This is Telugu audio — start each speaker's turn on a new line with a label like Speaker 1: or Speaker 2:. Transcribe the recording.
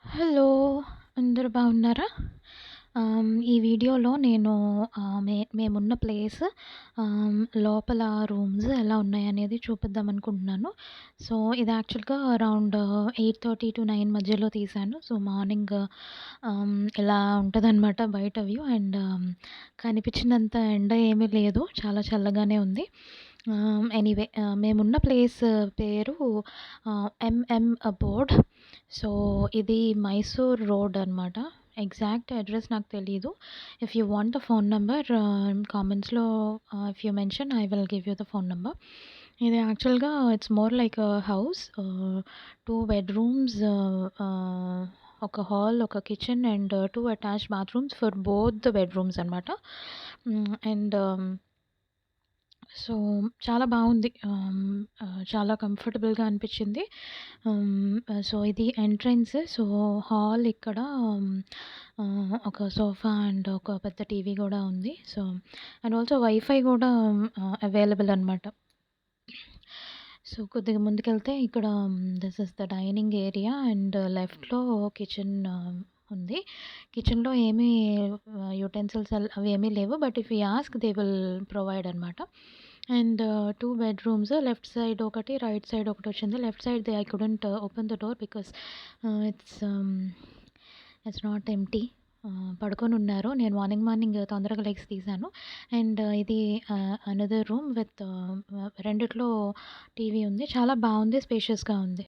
Speaker 1: హలో! అందరూ బాగున్నారా? ఈ వీడియోలో నేను మేమున్న ప్లేస్ లోపల రూమ్స్ ఎలా ఉన్నాయనేది చూపిద్దామనుకుంటున్నాను. సో, ఇది యాక్చువల్‌గా అరౌండ్ 8:30-9 మధ్యలో తీశాను. సో, మార్నింగ్ ఇలా ఉంటదనమాట బయట వ్యూ అండ్ కనిపించినంత ఎండ ఏమీ లేదు. చాలా చల్లగానే ఉంది. ఎనీవే మేమున్న ప్లేస్ పేరు ఎంఎం అబోర్డ్. సో, ఇది మైసూర్ రోడ్ అనమాట. ఎగ్జాక్ట్ అడ్రెస్ నాకు తెలీదు. If you want the phone number కామెంట్స్‌లో if you mention I will give you the phone number. ఇది యాక్చువల్‌గా it's more like a house. 2 bedrooms, ah, ఒక హాల్, ఒక kitchen and 2 attached bathrooms for both the bedrooms అనమాట. అండ్ సో, చాలా బావుంది. చాలా కంఫర్టబుల్‌గా అనిపిచ్చింది. సో, ఇది ఎంట్రన్స్. సో, హాల్ ఇక్కడ ఒక సోఫా అండ్ ఒక పెద్ద టీవీ గూడా ఉంది. సో, అండ్ ఆల్సో వైఫై గూడా అవైలబుల్ అనమాట. సో, కొద్దిగా ముందుకెళ్తే ఇక్కడ this is the dining area and లెఫ్ట్‌లో కిచెన్ ఉంది. కిచెన్‌లో ఏమీ యుటెన్సిల్స్ అవేమీ లేవు. But if you ask they will provide అనమాట. అండ్ 2 బెడ్‌రూమ్స్, లెఫ్ట్ సైడ్ ఒకటి, రైట్ సైడ్ ఒకటొచ్చింది. లెఫ్ట్ సైడ్‌ది I couldn't open the door because it's it's not empty. పడుకొనున్నారు. నేను మార్నింగ్ తొందరగా లెగిసి తీశాను. అండ్ ఇది అనదర్ రూమ్ విత్ రెండిట్లో టీవీ ఉంది. చాలా బావుంది. స్పేషియస్‌గా ఉంది.